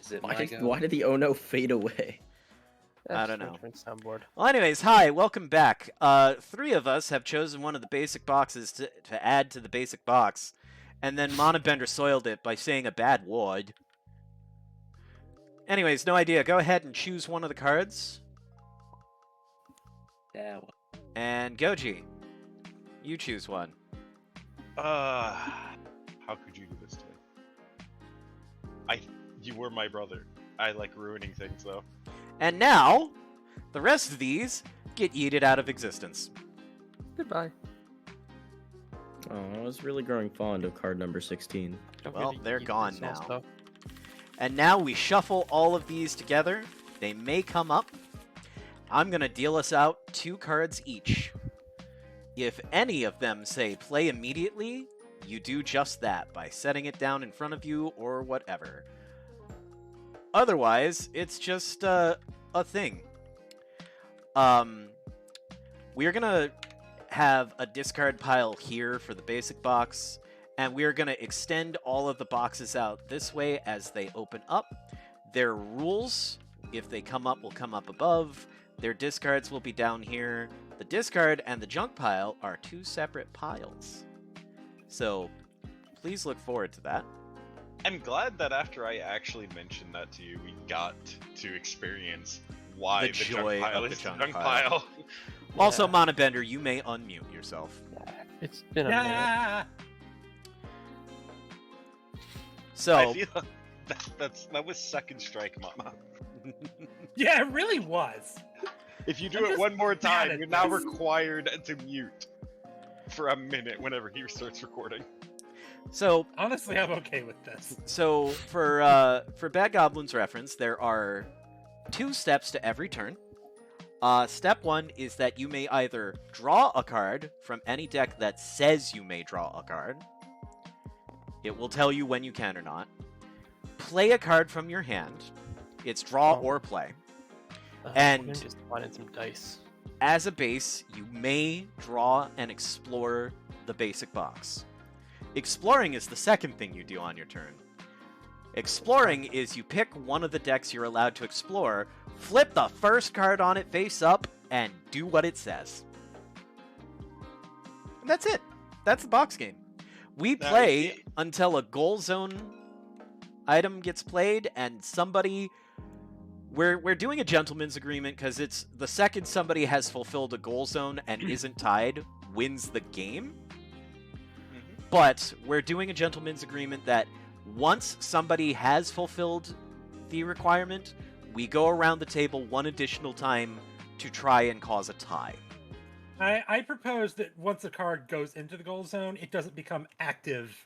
Is it Why my did, go? why did the Ono fade away? I That's don't my know. turn soundboard. Well, anyways, hi, welcome back. Three of us have chosen one of the basic boxes to add to the basic box, and then Monobender soiled it by saying a bad word. Anyways, no idea. Go ahead and choose one of the cards. Yeah. Well, And Goji, you choose one. How could you do this to me? You were my brother. I like ruining things, though. And now, the rest of these get yeeted out of existence. Goodbye. Oh, I was really growing fond of card number 16. Don't Well, really they're eat gone this now. stuff. And now we shuffle all of these together. They may come up. I'm going to deal us out 2 cards each. If any of them say play immediately, you do just that by setting it down in front of you or whatever. Otherwise, it's just a thing. We're going to have a discard pile here for the basic box, and we're going to extend all of the boxes out this way as they open up. Their rules, if they come up, will come up above. Their discards will be down here. The discard and the junk pile are 2 separate piles. So, please look forward to that. I'm glad that after I actually mentioned that to you, we got to experience why The the joy junk pile of the is junk junk pile. pile. Also, Yeah. Monobender, you may unmute yourself. It's been a minute. yeah. So, I feel that was second strike, Mama. Yeah, it really was. If you do I'm it just one more mad time, at you're now this. required to mute for a minute whenever he starts recording. so Honestly, I'm okay with this. for Bad Goblin's reference, there are 2 steps to every turn. Step 1 is that you may either draw a card from any deck that says you may draw a card. It will tell you when you can or not. Play a card from your hand. It's draw Oh. or play. We're And- gonna just find some dice. As a base, you may draw and explore the basic box. Exploring is the second thing you do on your turn. Exploring is you pick one of the decks you're allowed to explore, flip the first card on it face up, and do what it says. And that's it. That's the box game. We Now, play if you- until a goal zone item gets played and somebody... We're doing a gentleman's agreement because it's the second somebody has fulfilled a goal zone and isn't tied wins the game. But we're doing a gentleman's agreement that once somebody has fulfilled the requirement, we go around the table one additional time to try and cause a tie. I propose that once a card goes into the goal zone, it doesn't become active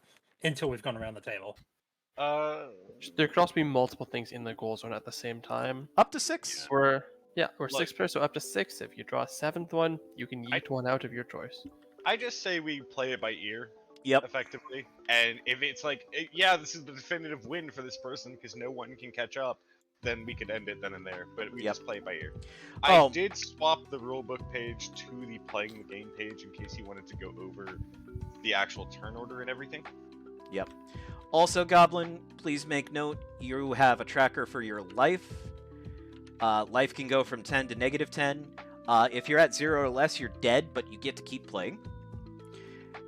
until we've gone around the table. There could also be multiple things in the goal zone at the same time. Up to 6. We're 6 Look. players, so up to 6. If you draw a 7th one, you can I- yeet one out of your choice. I just say we play it by ear, Yep. effectively. And if it's like, yeah, this is the definitive win for this person because no one can catch up, then we could end it then and there. But we Yep. just play it by ear. Oh. I did swap the rulebook page to the playing the game page in case you wanted to go over the actual turn order and everything. Yep. Also, Goblin, please make note you have a tracker for your life. Life can go from 10 to -10. If you're at 0 or less, you're dead, but you get to keep playing.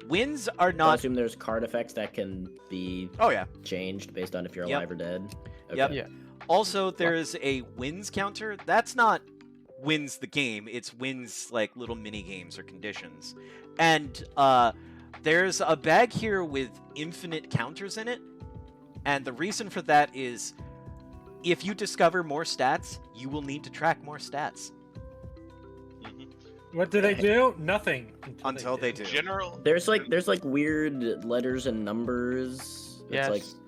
Wins are I not... assume there's card effects that can be Oh, yeah. changed based on if you're Yep. alive or dead. Yep. Yeah. Also, there is a wins counter. That's not wins the game. It's wins like little mini games or conditions. And there's a bag here with infinite counters in it. And the reason for that is if you discover more stats, you will need to track more stats. What do they do? Nothing Until they do. General. There's like weird letters and numbers. Yes. It's like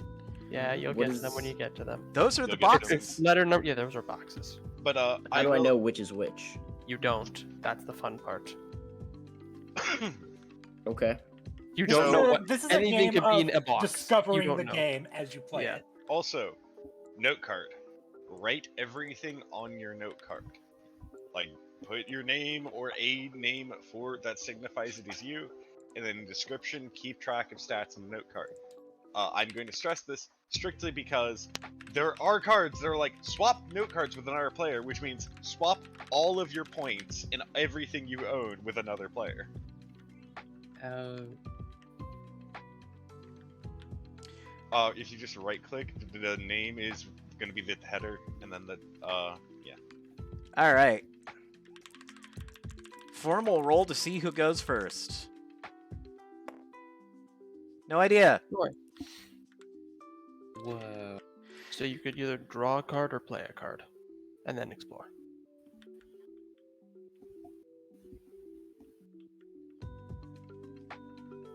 Yeah, you'll what get to is- them when you get to them. Those are You'll the get to them. boxes. Letter number. Yeah, those are boxes. But how do I will- know which is which? You don't. That's the fun part. Okay. You This don't is know a- what this is anything a game could be of in a box. You discovering don't the know. game as you play Yeah. it. Also, note card. Write everything on your note card. Like, put your name or a name for that signifies it is you, and then in description, keep track of stats on the note card. I'm going to stress this strictly because there are cards that are like swap note cards with another player, which means swap all of your points and everything you own with another player. If you just right click, the name is going to be the header, and then the yeah. All right. Formal roll to see who goes first. No idea. Whoa. So you could either draw a card or play a card, and then explore.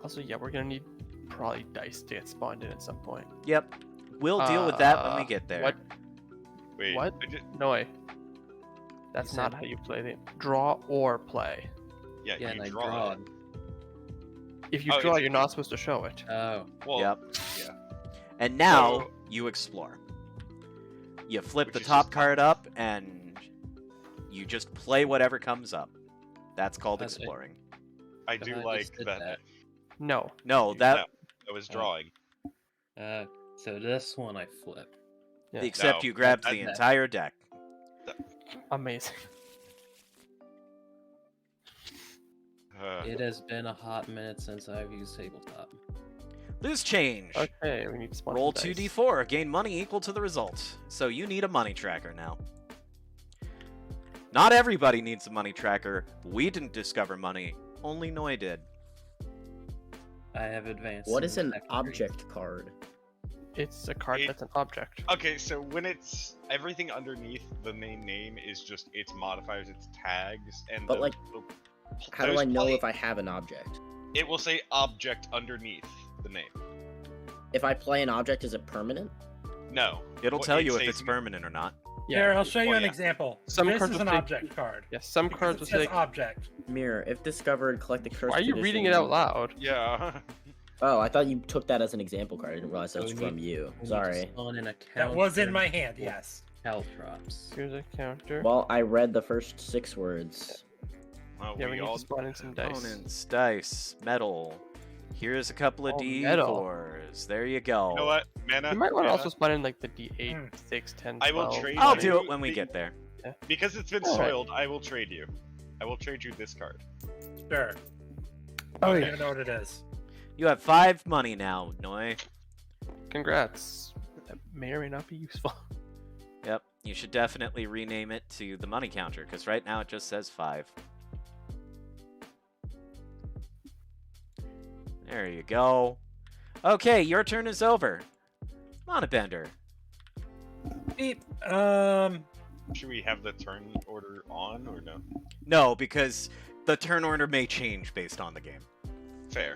Also, yeah, we're gonna need probably dice to get spawned in at some point. Yep. We'll deal with that when we get there. What? Wait, What? No way. That's You not said- how you play the draw or play. Yeah, Yeah, you and I draw. drawed. If you Oh, draw, it's- you're not supposed to show it. Oh. Well, Yep. yeah. And now So- you explore. You flip Which the is top just- card up and you just play whatever comes up. That's called Okay. exploring. I But do I just like did that. that. No. No, that No, that was drawing. So this one I flip. Yeah. except No, you grabbed that- the that- entire deck. Amazing. It has been a hot minute since I've used tabletop. Lose change. Okay, we need to spawn Roll some dice. 2d4. Gain money equal to the result. So you need a money tracker now. Not everybody needs a money tracker. We didn't discover money. Only Noi did. I have advanced. What in is an tech tree. object card? It's a card It- that's an object. Okay, so when it's everything underneath the main name is just its modifiers, its tags, and But, those like, will- How do those I know play- if I have an object? It will say object underneath the name. If I play an object, is it permanent? No. It'll What tell it you if says- it's permanent or not. Here, I'll show you Well, an yeah. example. Some This cards is will an say- object card. Yeah, some Because cards it will says say. object. Mirror, if discovered, collect the cursed Why are you reading it out loud? Yeah. Oh, I thought you took that as an example card. I didn't realize that So was we from need- you. We need to Sorry. spawn in a That was in counter my hand, yes. caltrops. Here's a counter. Well, I read the first 6 words. Well, Yeah, we need all to spawn in some dice. Opponents, dice, metal. Here's a couple of Oh, D4s. metal. There you go. You know what? Mana. You might want to mana, also spawn in like the D8, Hmm. 6, 10, I will 12. trade I'll you do it when we the- get there. Because it's been Alright. soiled, I will trade you. I will trade you this card. Sure. Oh, I don't yeah. even know what it is. You have 5 money now, Noi. Congrats. That may or may not be useful. Yep. You should definitely rename it to the money counter, because right now it just says 5. There you go. Okay, your turn is over. Monobender. Beep. Should we have the turn order on or no? No, because the turn order may change based on the game. Fair.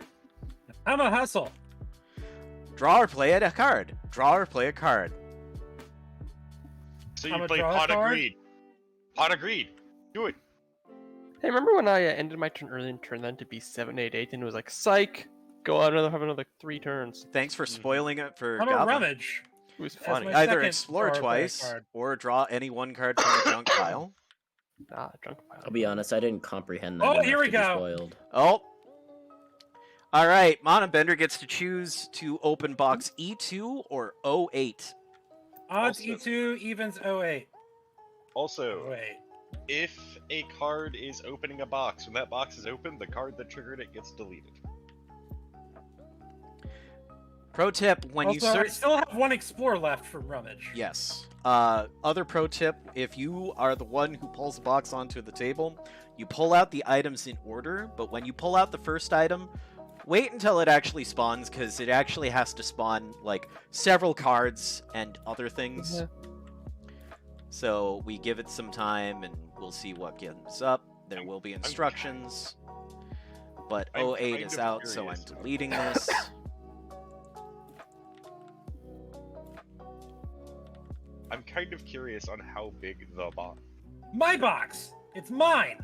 I'm a hustle. Draw or play a card. Draw or play a card. So I'm you a play draw Pot of card? Greed. Pot of Greed. Do it. Hey, remember when I ended my turn early and turned that to be 7, 8, 8, and it was like, psych! Go out have another 3 turns. Thanks for spoiling it for I'm a Goblin. rummage. It was That's funny. my- Either second explore draw or play a twice, card. or draw any one card from the junk pile. Ah, drunk pile. I'll be honest, I didn't comprehend that. Oh, enough here we to be go. Spoiled. Oh. Alright, Monobender gets to choose to open box E2 or 08. Odds Also- E2, evens 08. Also, Wait. if a card is opening a box, when that box is open, the card that triggered it gets deleted. Pro tip, when you Also, I search... still have one explore left from rummage. Yes. Other pro tip, if you are the one who pulls the box onto the table, you pull out the items in order, but when you pull out the first item, wait until it actually spawns, because it actually has to spawn, like, several cards and other things. Yeah. So we give it some time, and we'll see what comes up. There will be instructions. But I'm 08 kind is of out, so I'm curious. deleting this. I'm kind of curious on how big the box. My box! It's mine!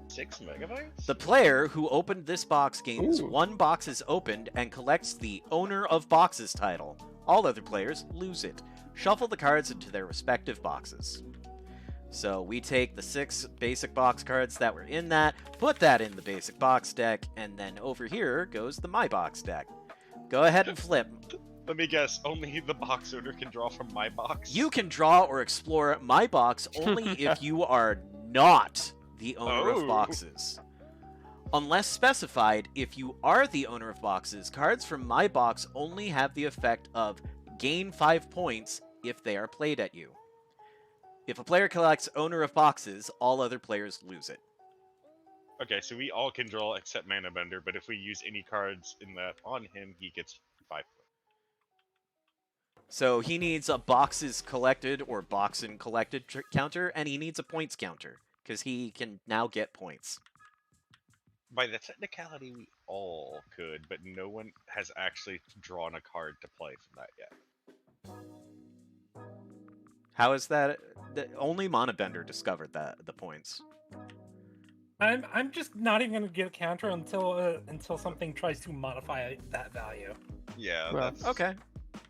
6 megabytes? The player who opened this box gains Ooh. 1 boxes opened and collects the Owner of Boxes title. All other players lose it. Shuffle the cards into their respective boxes. So we take the 6 basic box cards that were in that, put that in the basic box deck, and then over here goes the My Box deck. Go ahead and flip. Let me guess. Only the box owner can draw from my box. You can draw or explore my box only if you are not the owner of Oh. boxes. Unless specified, if you are the owner of boxes, cards from my box only have the effect of gain 5 points if they are played at you. If a player collects owner of boxes, all other players lose it. Okay, so we all can draw except Mana Bender, but if we use any cards in that on him, he gets 5 points. So he needs a boxes collected or boxen collected counter, and he needs a points counter, because he can now get points. By the technicality, we all could, but no one has actually drawn a card to play from that yet. How is that? Only Mana Bender discovered the points. I'm just not even gonna get a counter until something tries to modify that value. Yeah, Well, that's Okay.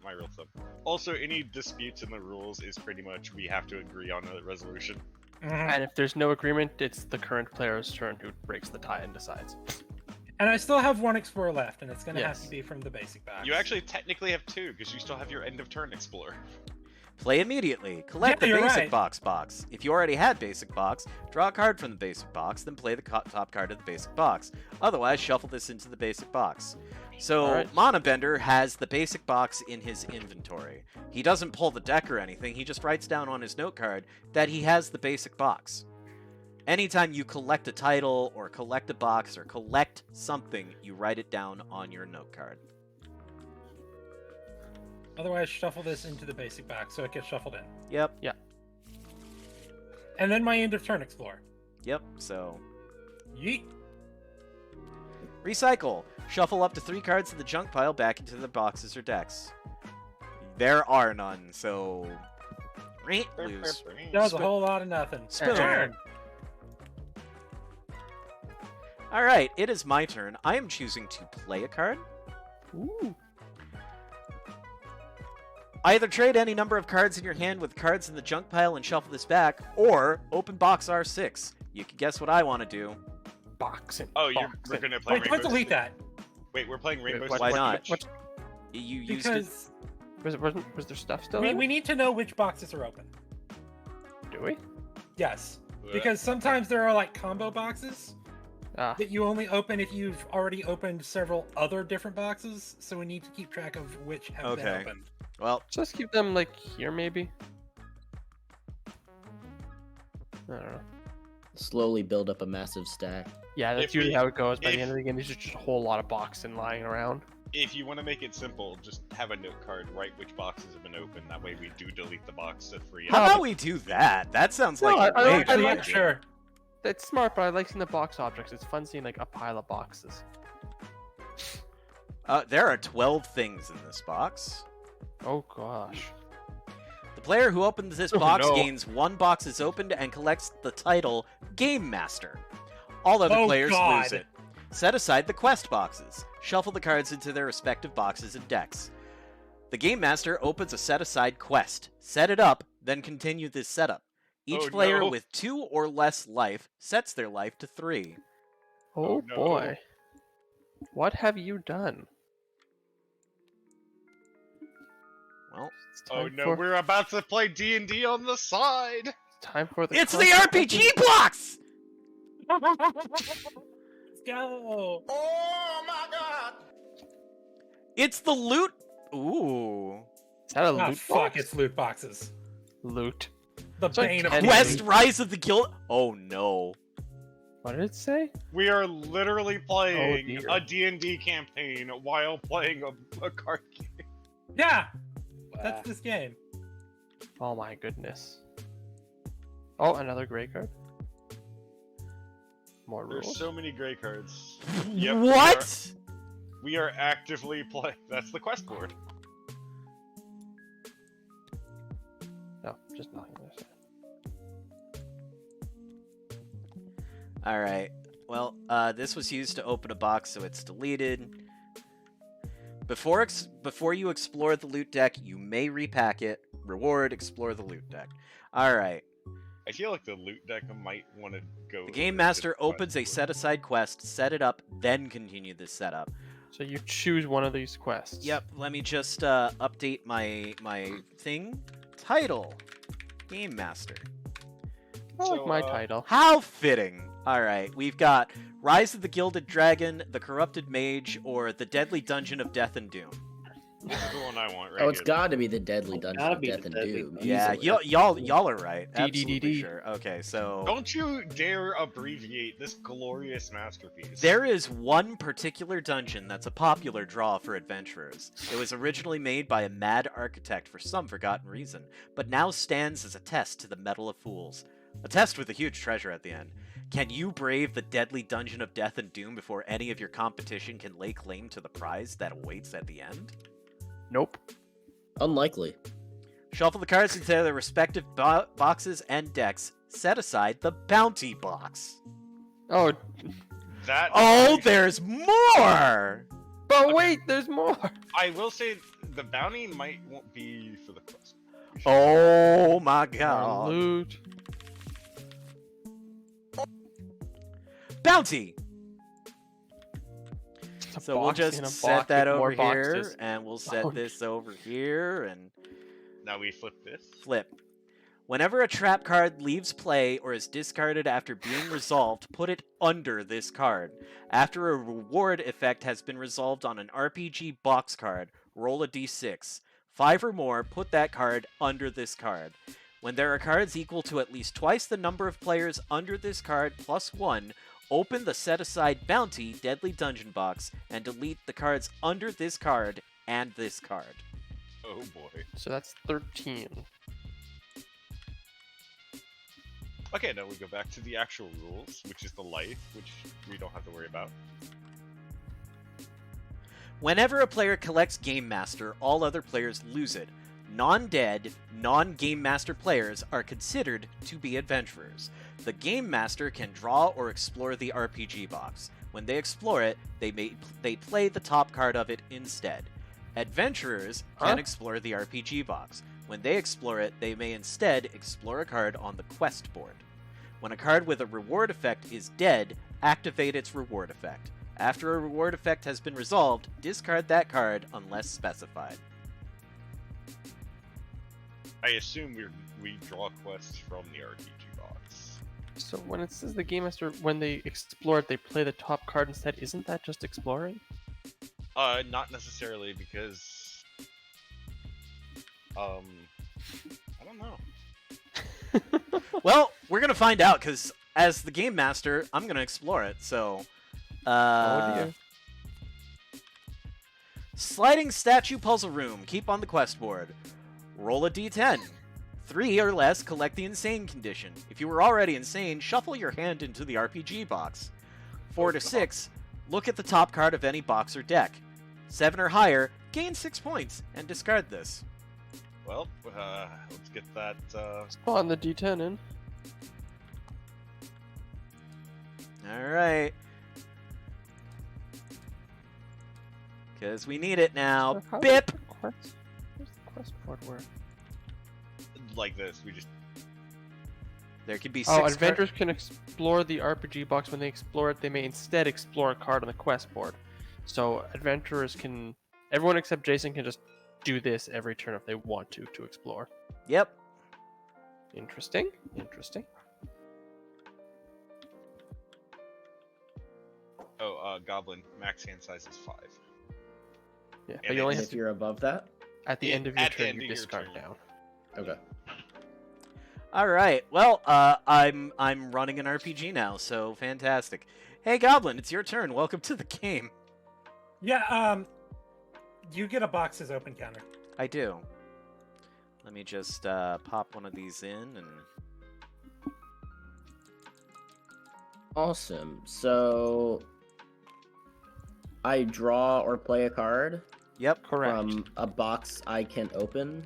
my real stuff. Also, any disputes in the rules is pretty much we have to agree on a resolution. Mhm. And if there's no agreement, it's the current player's turn who breaks the tie and decides. And I still have one explorer left, and it's gonna have Yes. to be from the basic box. You actually technically have 2, because you still have your end of turn explorer. Play immediately. Collect Yeah, the you're basic right. box. If you already had basic box, draw a card from the basic box, then play the top card of the basic box. Otherwise, shuffle this into the basic box. So, Alright. Mana Bender has the basic box in his inventory. He doesn't pull the deck or anything, he just writes down on his note card that he has the basic box. Anytime you collect a title, or collect a box, or collect something, you write it down on your note card. Otherwise, shuffle this into the basic box so it gets shuffled in. Yep, And then my end of turn explorer. yep, so... Yeet. Recycle. Shuffle up to 3 cards in the junk pile back into the boxes or decks. There are none, so... Lose. That was a Spin- whole lot of nothing. Spin. Turn. Alright, it is my turn. I am choosing to play a card. Ooh. Either trade any number of cards in your hand with cards in the junk pile and shuffle this back, or open box R6. You can guess what I want to do. Boxing. Oh, we're boxing. gonna play Wait, let's Rainbow delete Six- that. Wait, we're playing Rainbow what- Why Six not? Siege? You used it. Because Was there stuff still we in? need to know which boxes are open. Do we? Yes. Bleh. Because sometimes there are like combo boxes Ah, that you only open if you've already opened several other different boxes. So we need to keep track of which have been Okay. opened. Well, just keep them like here, maybe. I don't know. Slowly build up a massive stack. Yeah, that's If usually we- how it goes. By the if- end of the game, there's just a whole lot of boxing lying around. If you want to make it simple, just have a note card, write which boxes have been opened. That way we do delete the box to free how up. about we do that? That sounds No, like I way like- I too like- good. Sure. That's smart, but I like seeing the box objects. It's fun seeing like a pile of boxes. There are 12 things in this box. Oh gosh. The player who opens this Oh, box no. gains 1 box is opened and collects the title Game Master. All other Oh, players lose God. it. Set aside the quest boxes. Shuffle the cards into their respective boxes and decks. The Game Master opens a set-aside quest. Set it up, then continue this setup. Each Oh, player no. with 2 or less life sets their life to 3. Oh, no. boy. What have you done? Well, It's Oh time no, for, we're about to play D&D on the side! time for the. it's the content. RPG blocks! Let's go. It's the loot. Ooh. Is that a Ah, loot fuck, box? it's loot boxes. Loot. The It's like bane of 10 Quest loot. Rise of the Guild. Oh no. What did it say? We are literally playing dear. a D&D campaign while playing a card game. Yeah, that's this game. Oh my goodness. Oh, another gray card. More There's rules. so many gray cards. Yep, What? We are actively playing. That's the quest board. No, just nothing. There. All right. Well, this was used to open a box, so it's deleted. Before you explore the loot deck, you may repack it. Reward: explore the loot deck. All right. I feel like the loot deck might want to go. The Game Master opens a set-aside quest, set it up, then continue this setup. So you choose one of these quests. Yep. Let me just update my thing. Title: Game Master. I like So, my title. How fitting. All right, we've got Rise of the Gilded Dragon, The Corrupted Mage, or The Deadly Dungeon of Death and Doom. This is the one I want right Oh, it's here. got to be the Deadly It's Dungeon gotta of be Death the and Deadly Doom. Yeah, easily. y'all are right. Absolutely DDDD. sure. Okay, so Don't you dare abbreviate this glorious masterpiece. there is one particular dungeon that's a popular draw for adventurers. It was originally made by a mad architect for some forgotten reason, but now stands as a test to the Medal of Fools. A test with a huge treasure at the end. Can you brave the deadly dungeon of death and doom before any of your competition can lay claim to the prize that awaits at the end? Nope. Unlikely. Shuffle the cards into their respective boxes and decks. Set aside the bounty box. Oh, That. Oh, there's more! but wait, there's more. I will say the bounty won't be for the quest. Oh my More god. loot. Bounty! It's a So we'll box in just a set box that with more over here, boxes. and we'll set Oh, this over here, and Now we flip this. flip. Whenever a trap card leaves play or is discarded after being resolved, put it under this card. After a reward effect has been resolved on an RPG box card, roll a d6. 5 or more, put that card under this card. When there are cards equal to at least twice the number of players under this card plus 1, open the set-aside bounty Deadly Dungeon box and delete the cards under this card and this card. Oh boy. So that's 13. Okay, now we go back to the actual rules, which is the life, which we don't have to worry about. Whenever a player collects Game Master, all other players lose it. Non-dead, non-Game Master players are considered to be adventurers. The Game Master can draw or explore the RPG box. When they explore it, they play the top card of it instead. Adventurers can Huh? explore the RPG box. When they explore it, they may instead explore a card on the quest board. When a card with a reward effect is dead, activate its reward effect. After a reward effect has been resolved, discard that card unless specified. I assume we draw quests from the RPG box. So when it says the Game Master, when they explore it, they play the top card instead. Isn't that just exploring? Not necessarily because, I don't know. Well, we're gonna find out because as the Game Master, I'm gonna explore it. So, Oh dear. sliding statue puzzle room. Keep on the quest board. Roll a d10. 3 or less, collect the insane condition. If you were already insane, shuffle your hand into the RPG box. 4 to 6, look at the top card of any box or deck. 7 or higher, gain 6 points and discard this. Well, let's get that. Spawn the D10 in. All right. Because we need it now. So how does Bip! the quest- Where's the quest board work? Like this, we just. There can be 6 Oh, cards. adventurers can explore the RPG box. When they explore it, they may instead explore a card on the quest board. So adventurers can, everyone except Jason can just do this every turn if they want to explore. Yep. Interesting. Interesting. Oh, Goblin, max hand size is 5. Yeah, but And you only it's- have If to, you're above that, at the end of your at the turn, end you of your discard turn. down. okay. All right. Well, I'm running an RPG now, so fantastic. Hey, Goblin, it's your turn. Welcome to the game. Yeah, you get a boxes open counter. I do. Let me just pop one of these in and. Awesome. So I draw or play a card Yep. Correct. from a box I can open.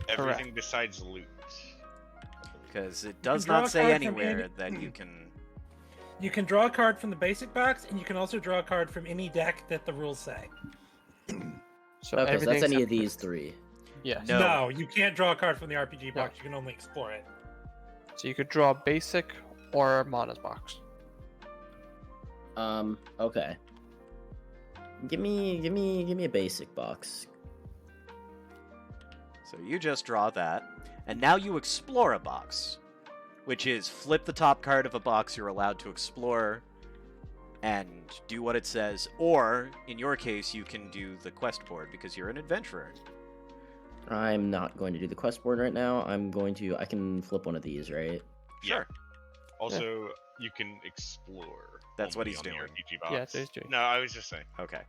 Everything besides loot. Because it does draw not a say card from anywhere any- that you can. You can draw a card from the basic box, and you can also draw a card from any deck that the rules say. So Okay, so everything that's any except of these 3. Yes. No. No, you can't draw a card from the RPG No. box. You can only explore it. So you could draw basic or Mana's box. Okay. Give me a basic box. So you just draw that, and now you explore a box, which is flip the top card of a box you're allowed to explore and do what it says, or in your case, you can do the quest board because you're an adventurer. I'm not going to do the quest board right now. I can flip one of these, right? Sure. Also, you can explore. That's what only he's on the doing. RPG box. Yeah, that's what he's doing. No, I was just saying. Okay.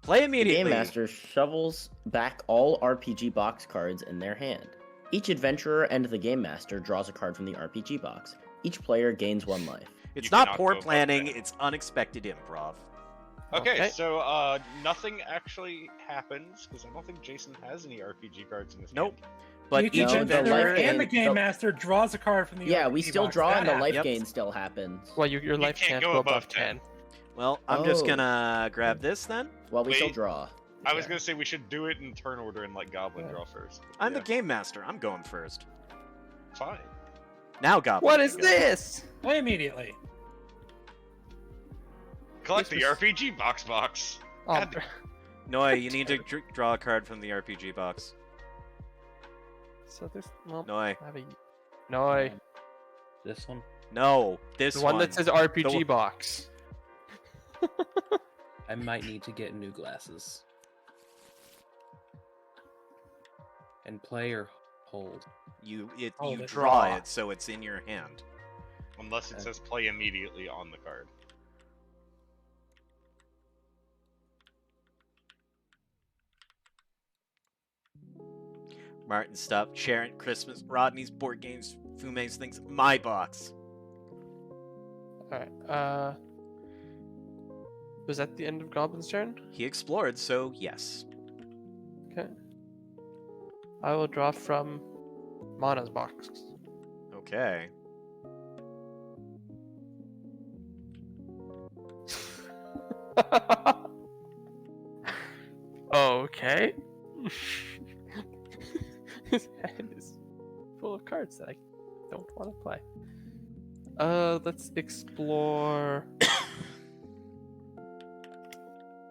Play The immediately. Game Master shovels back all RPG box cards in their hand. Each adventurer and the Game Master draws a card from the RPG box. Each player gains 1 life. It's You not cannot poor go above planning, that. it's unexpected improv. Okay, Okay. so nothing actually happens because I don't think Jason has any RPG cards in his Nope. hand. But Each each No, the adventurer life and the gain- game the- master draws a card from the Yeah, we RPG still box. draw That and the life Yep. gain still happens. Well, your life can't can't go go above above 10. Well, I'm just Oh. gonna grab this then. Well, we still Wait. draw. I was Yeah. gonna say we should do it in turn order and let Goblin Yeah. draw first. I'm Yeah, the game master. I'm going first. fine. Now, Goblin. What can is go. this? Play immediately. Collect This the was- RPG box. Oh, God. Noah, you need to draw a card from the RPG box. so this. Well, Noah. I have a. No, This one. No, this the one that says RPG The- box. I might need to get new glasses. And play or hold. you Hold it. draw Draw. it, so it's in your hand. Unless it Okay. says play immediately on the card. Martin, stop sharing Christmas, Rodney's board games, Fume's things. My box. Alright, was that the end of Goblin's turn? He explored, so yes. Okay. I will draw from Mana's box. Okay. Okay. His hand is full of cards that I don't want to play. Let's explore.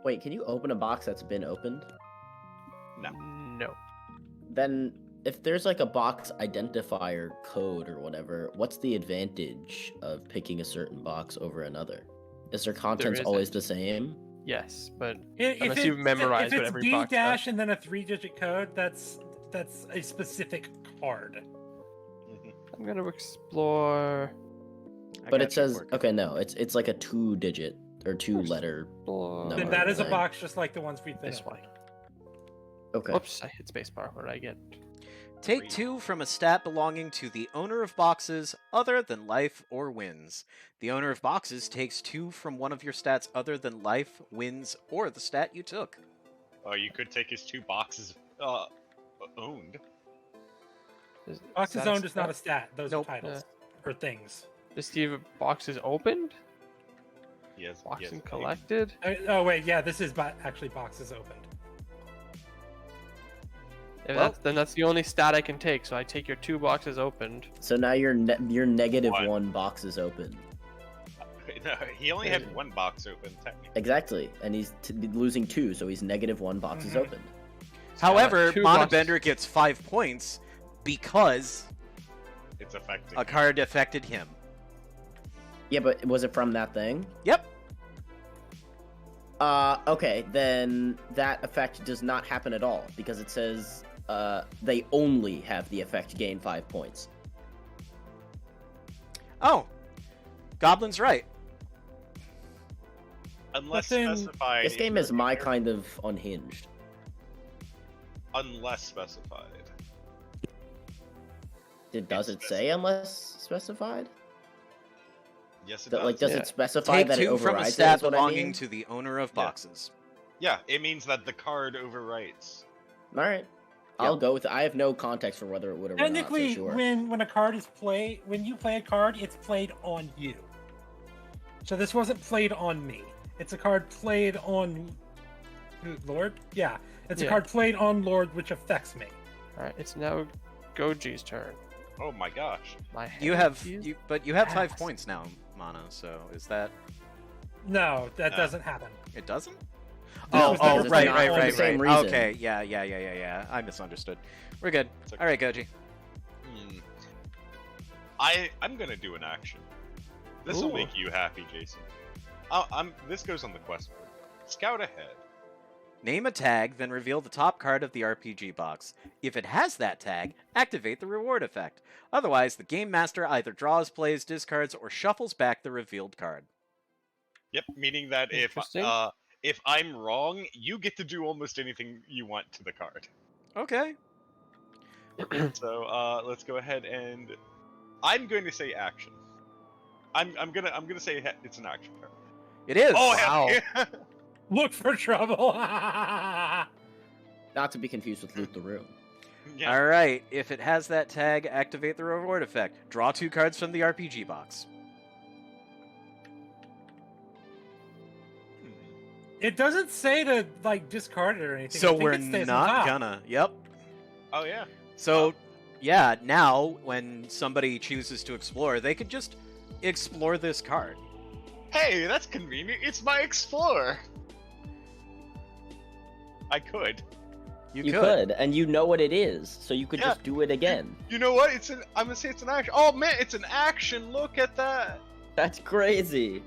Wait, can you open a box that's been opened? No. Then, if there's like a box identifier code or whatever, what's the advantage of picking a certain box over another? Is their contents always isn't. the same? Yes, but If Unless you've memorized if what it's every D box does. dash and then a 3-digit code, that's a specific card. Mhm. I'm gonna explore. I But got it you, says Porky. okay, no, it's like a 2-digit or 2-letter. explore... No. Then that is a thing. box just like the ones we've been This one. opening. Okay. Oops, I hit spacebar. What did I get? Take Three. 2 from a stat belonging to the owner of boxes other than life or wins. The owner of boxes takes 2 from one of your stats other than life, wins, or the stat you took. You could take his 2 boxes owned. Boxes that a owned is not a stat? stat. Those Nope. are titles or things. Does Steve have boxes opened? Yes. Boxes yes, collected? Oh wait, yeah, this is actually boxes opened. If Well- then that's the only stat I can take. So I take your 2 boxes opened. So now you're negative One. 1 boxes open. No, he only had 1 box open, technically. Exactly, and he's losing 2, so he's negative 1 boxes Mhm. open. However, 2 Mana boxes. Bender gets 5 points because It's affecting. a card affected him. Yeah, but was it from that thing? Yep. Okay, then that effect does not happen at all because it says they only have the effect gain 5 points. Oh, Goblin's right. Unless Nothing- specified. This game is my kind of unhinged. Unless specified. Does it say unless specified? Yes, it That, does. like, does Yeah. it specify Take that it 2 from a overrides it, stat is what I belonging mean? to the owner of Yeah. boxes. Yeah, it means that the card overwrites. All right, I'll go with it. I have no context for whether it would or would not. Technically, So sure. when a card is played, when you play a card, it's played on you. So this wasn't played on me. It's a card played on Lord. Yeah, it's a Yeah. card played on Lord, which affects me. Alright, it's now Goji's turn. Oh my gosh. My You hand have is- but you have 5 ass. points now, Mana. So is that No, that No. doesn't happen. it? Doesn't? No, Oh, oh, it's right, not right, for the right, same right. reason. Okay, yeah. I misunderstood. We're good. It's okay. All right, Goji. Hmm. I'm gonna do an action. This will Ooh. make you happy, Jason. This goes on the quest board. Scout ahead. Name a tag, then reveal the top card of the RPG box. If it has that tag, activate the reward effect. Otherwise, the game master either draws, plays, discards, or shuffles back the revealed card. Yep, meaning that Interesting. if I'm wrong, you get to do almost anything you want to the card. Okay. So let's go ahead and I'm going to say action. I'm gonna say it's an action card. It is. Oh Wow. hell yeah! Look for trouble. Not to be confused with Loot the Room. Yeah. All right. If it has that tag, activate the reward effect. Draw 2 cards from the RPG box. It doesn't say to like discard it or anything. I So think we're it stays on not top. gonna. Yep. Oh yeah. So, yeah, now when somebody chooses to explore, they could just explore this card. Hey, that's convenient. It's my explorer. I could. You could, and you know what it is, so you could Yeah. just do it again. You know what? I'm gonna say it's an action. Oh man, it's an action. Look at that. That's crazy.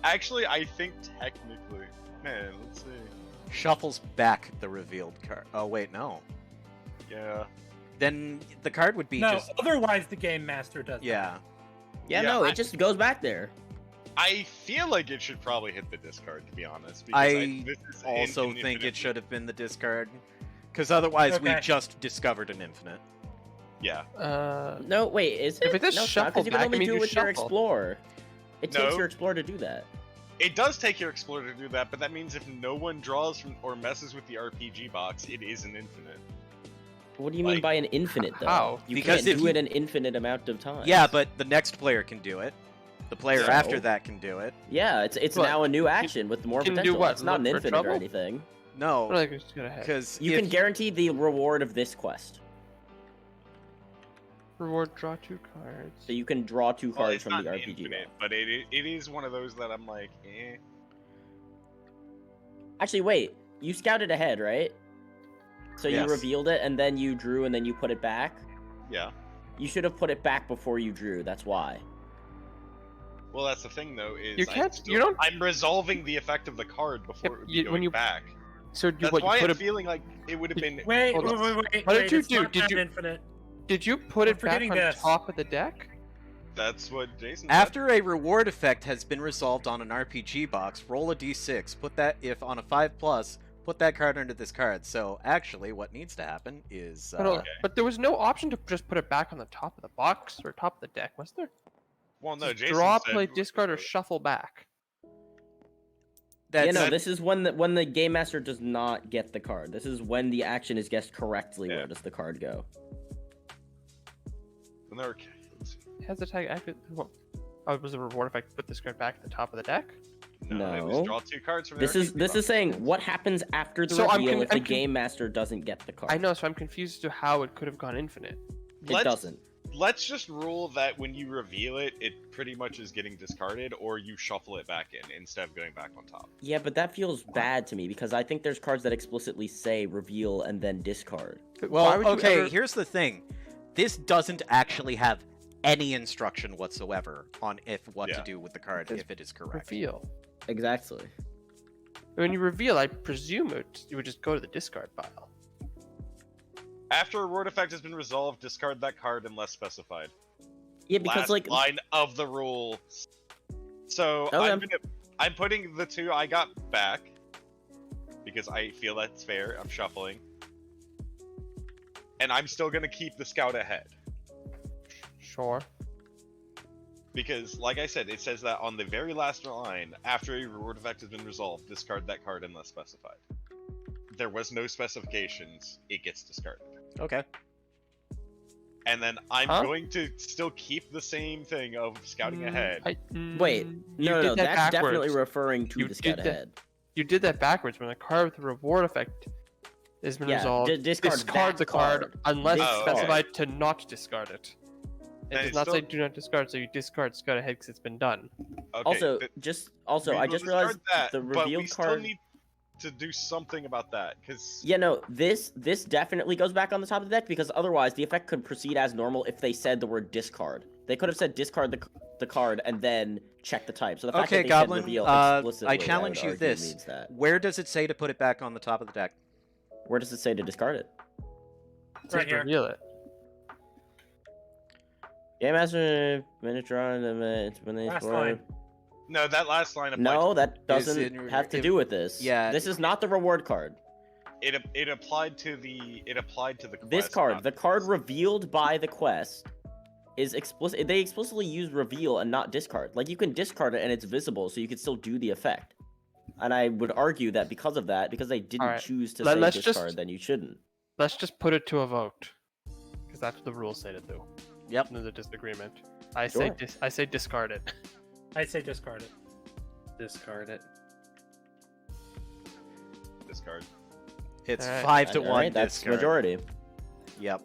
Actually, I think technically, man. Let's see. Shuffles back the revealed card. Oh wait, no. Yeah. Then the card would be No, just otherwise the game master does. yeah. Yeah, Yeah, no, I- it just goes back there. I feel like it should probably hit the discard, to be honest. I this is Also an think infinite- it should have been the discard, because otherwise we Okay. just discovered an infinite. Yeah. No, wait, is it? If it does no, shuffle because you can back, only I mean, do it you with your shuffle. Explorer. It takes No. your Explorer to do that. It does take your explorer to do that, but that means if no one draws from or messes with the RPG box, it is an infinite. What do you mean Like, by an infinite, though? how? You Because can't if do you- it an infinite amount of times. Yeah, but the next player can do it. The player So? after that can do it. Yeah, it's What? now a new action with more can do potential. what, It's not an look for infinite or trouble? anything. No, What are they just gonna have? because You can guarantee the reward of this quest. Reward, draw 2 cards. So you can draw 2 Well, cards it's from not the RPG infinite, box. but it is one of those that I'm like, eh. Actually, wait. You scouted ahead, right? So Yes. you revealed it, and then you drew, and then you put it back? Yeah. You should have put it back before you drew, that's why. Well, that's the thing though. Is You can't- you don't- I'm resolving the effect of the card before Yep, it would be you- going when you- back. So you, That's what, why you put I'm it, feeling like it would have been. Wait, Hold wait, on. wait, What did wait. you It's do? not Did that you- infinite? did you put I'm it back forgetting on this. top of the deck? That's what Jason said. after a reward effect has been resolved on an RPG box, roll a d6. Put that if on a 5+, put that card under this card. So actually, what needs to happen is But there was no option to just put it back on the top of the box or top of the deck, was there? Well, no, Just Jason draw, said play, it was discard, or the- shuffle back. that's Yeah, no, this is when the game master does not get the card. This is when the action is guessed correctly. Yeah. Where does the card go? Well, no, okay, let's see. Has the tag active? Oh, it was a reward if I put this card back at the top of the deck? No, it No. was draw 2 cards from This the is RPG box. saying what happens after the So I'm reveal con- if the I'm con- game master doesn't get the card. I know, so I'm confused as to how it could have gone infinite. It Let's- doesn't. Let's just rule that when you reveal it, it pretty much is getting discarded, or you shuffle it back in instead of going back on top. Yeah, but that feels bad to me because I think there's cards that explicitly say reveal and then discard. But why well, would you okay. ever- Here's the thing: this doesn't actually have any instruction whatsoever on what to Yeah. do with the card It's if it is correct. reveal? Exactly. When you reveal, I presume you would just go to the discard pile. After a reward effect has been resolved, discard that card unless specified. Yeah, because Last like line of the rule. So Okay. I'm putting the 2 I got back because I feel that's fair. I'm shuffling, and I'm still gonna keep the scout ahead Sure. because, like I said, it says that on the very last line, after a reward effect has been resolved, discard that card unless specified. There was no specifications. It gets discarded. Okay. And then I'm Huh? going to still keep the same thing of scouting ahead. wait, you no, did no, that that's definitely backwards. referring to You the scout did that- ahead. You did that backwards. When the card with the reward effect has been Yeah, resolved, discard discard that the card card. unless Oh, okay. specified to not discard it. It And does it's not say still- do not discard, so you discard scout ahead because it's been done. Okay, Also, th- I we will just realized discard that, the but we revealed still card. need to do something about that, because Yeah, no, this definitely goes back on the top of the deck because otherwise the effect could proceed as normal if they said the word discard. They could have said discard the card and then check the type. So the fact Okay, that they Goblin, said reveal I explicitly, challenge would you argue this. means that. Where does it say to put it back on the top of the deck? Where does it say to discard it? It Right says here. reveal it. Game Master miniature on the when they Last explore. line. no, that last line applied. No, that Is doesn't in- have to if- do with this. yeah. This is not the reward card. It applied to the quest. This card, not the card revealed by the quest, is explicit. They explicitly use reveal and not discard. Like you can discard it and it's visible, so you can still do the effect. And I would argue that because of that, because they didn't Alright, choose to let's say just- discard, then you shouldn't. Let's just put it to a vote, because that's what the rules say to do. Yep. There's a disagreement. I say Sure. I say discard it. I say discard it. Discard it. discard. It's Alright. 5 to 1 Alright, that's discard. majority. Yep.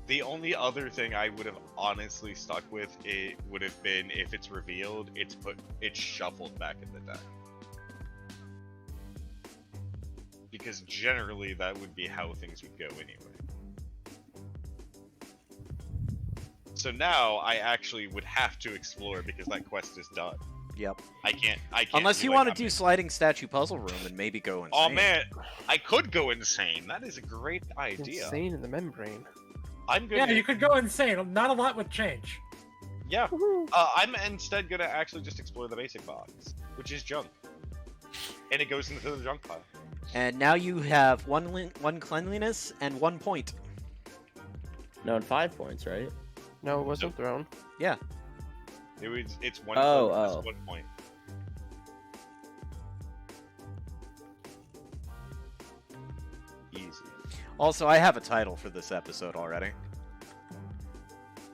The only other thing I would have honestly stuck with it would have been if it's revealed, it's shuffled back in the deck. Because generally that would be how things would go anyway. So now I actually would have to explore because that quest is done. Yep. I can't. Unless be you like, want to I'm do in- sliding statue puzzle room and maybe go insane. Oh man, I could go insane. That is a great idea. Insane in the membrane. I'm good. Yeah, you could go insane. Not a lot would change. Yeah. I'm instead gonna actually just explore the basic box, which is junk, and it goes into the junk pile. And now you have one cleanliness and 1 point. No, and 5 points, right? No, it wasn't thrown. Yeah. It's one. Oh, point, oh. it's 1 point. Easy. Also, I have a title for this episode already.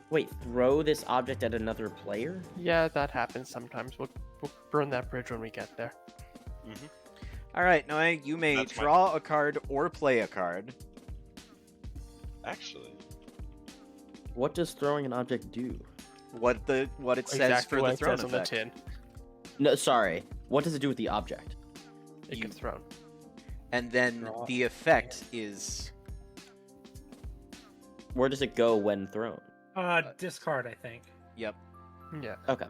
Wait, throw this object at another player? Yeah, that happens sometimes. We'll burn that bridge when we get there. All right, Noe, you may That's my- draw a card or play a card. Actually, What does throwing an object do? What it says Exactly for what the it throne says on the effect. tin. No, sorry. What does it do with the object? It You- gets thrown. And then Draw. the effect is Where does it go when thrown? Discard, I think. yep. Yeah. Okay.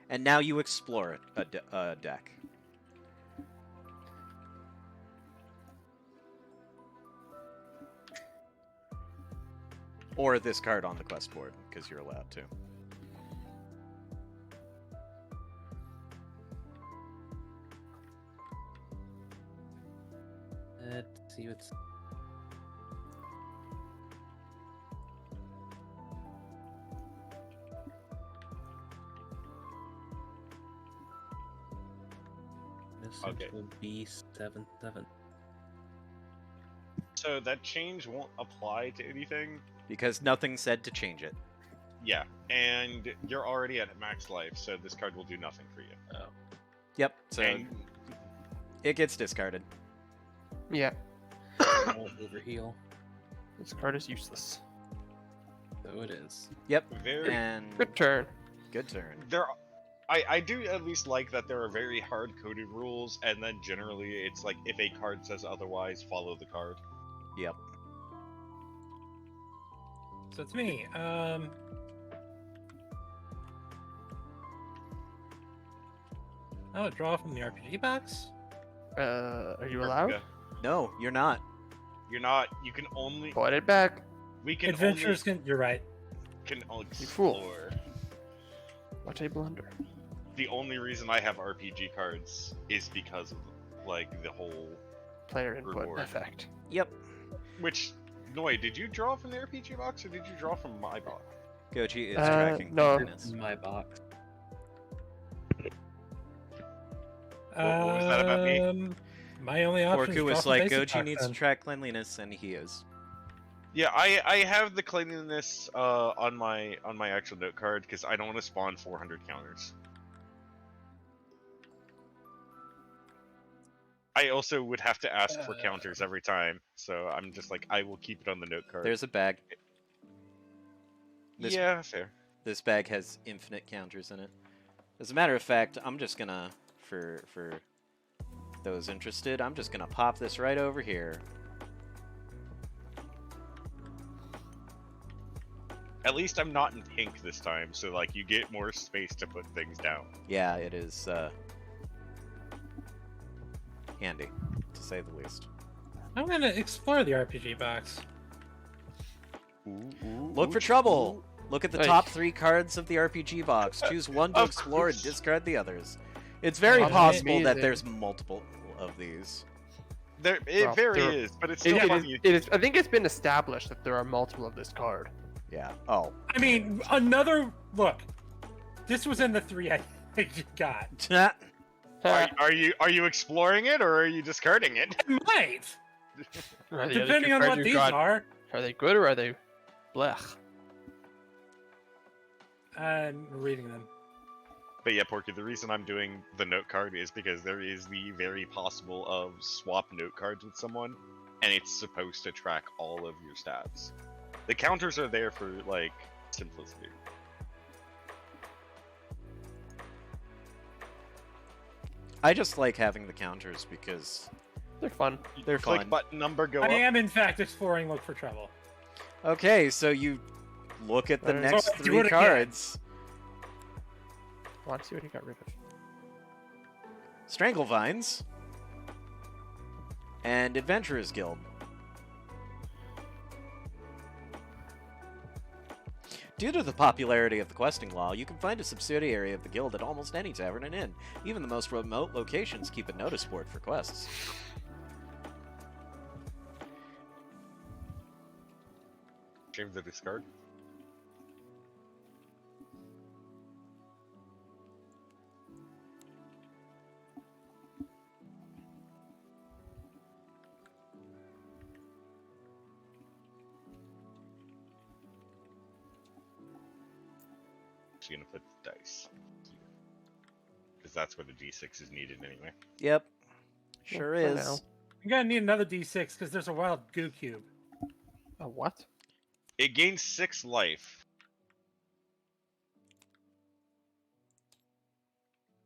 And now you explore it, a deck. Or this card on the quest board, because you're allowed to. Let's see what's. This Okay. will be 7/7. so that change won't apply to anything. Because nothing said to change it. Yeah, and you're already at max life, so this card will do nothing for you. Yep, so And it gets discarded. Yeah. Overheal. This card is useless. So it is. Yep, very and Good turn. good turn. I do at least like that there are very hard-coded rules, and then generally it's like if a card says otherwise, follow the card. Yep. So it's me. Oh, draw from the RPG box? Are you allowed? Yeah. No, you're not. You're not. You can only. Put it back. We can Adventurers only, can. You're right. can only You fool. explore. What a blunder. The only reason I have RPG cards is because of like the whole. Player input Reward. effect. Yep. Which, Noi, did you draw from the RPG box or did you draw from my box? Goji is Uh, tracking no. cleanliness. In my box. What was that about me? My only option Porku is was draw like, from basic Goji box needs then. to track cleanliness, and he is. Yeah, I have the cleanliness on my actual note card because I don't want to spawn 400 counters. I also would have to ask for counters every time, so I'm just like, I will keep it on the note card. There's a bag. This, Yeah, fair. This bag has infinite counters in it. As a matter of fact, I'm just gonna, for those interested, I'm just gonna pop this right over here. At least I'm not in pink this time, so like you get more space to put things down. Yeah, it is handy, to say the least. I'm gonna explore the RPG box. Look for trouble! Look at the Hey. top 3 cards of the RPG box. Choose one to Of explore and course. discard the others. It's very That's possible that amazing. there's multiple of these. It Well, very there- is, but it's It, still it is, funny. it is. I think it's been established that there are multiple of this card. Yeah. Oh. I mean, another look. This was in the 3 I got. Are you exploring it or are you discarding it? I might, Are the other depending two on cards what you've these got- are. Are they good or are they blech? I'm reading them. But yeah, Porky, the reason I'm doing the note card is because there is the very possible of swap note cards with someone, and it's supposed to track all of your stats. The counters are there for, like, simplicity. I just like having the counters because They're fun. they're Click fun. button number, go I up. am in fact exploring Look for Trouble. Okay, so you look at the Alright. next Oh, do 3 it again. cards. I want to see what he got rid of. Stranglevines and Adventurers Guild. Due to the popularity of the questing law, you can find a subsidiary of the guild at almost any tavern and inn. Even the most remote locations keep a notice board for quests. Change the discard. Just gonna put the dice because that's where the d6 is needed anyway. Yep, sure for is. now. I'm gonna need another D6 because there's a wild goo cube. A what? It gains 6 life.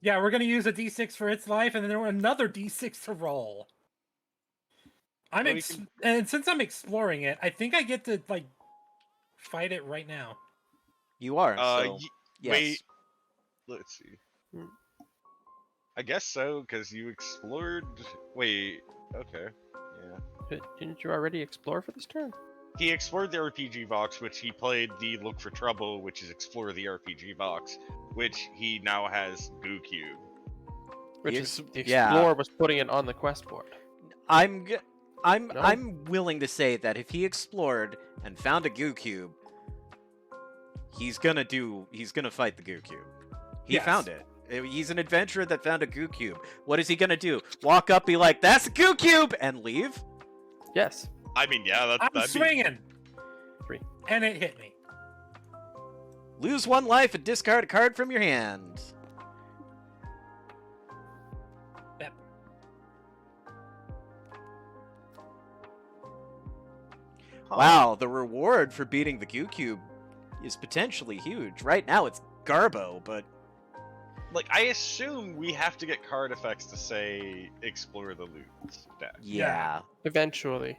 Yeah, we're gonna use a D6 for its life, and then there were another D6 to roll. Well, you can- And since I'm exploring it, I think I get to like fight it right now. You are. So, Y- yes. Wait, let's see. Hmm. I guess so, because you explored. Wait, okay, yeah. Didn't you already explore for this turn? He explored the RPG box, which he played the Look for Trouble, which is explore the RPG box, which he now has Goo Cube. Which The is ex- the yeah. explorer was putting it on the quest board. I'm No. willing to say that if he explored and found a goo cube, he's gonna fight the goo cube. He Yes. found it. He's an adventurer that found a goo cube. What is he gonna do? Walk up, be like, "That's a goo cube," and leave? Yes. I mean, yeah, I'm that'd be swinging. 3. And it hit me. Lose 1 life and discard a card from your hand. Yep. Wow, the reward for beating the goo cube is potentially huge. Right now it's Garbo, but like I assume we have to get card effects to say explore the loot deck. yeah. Eventually.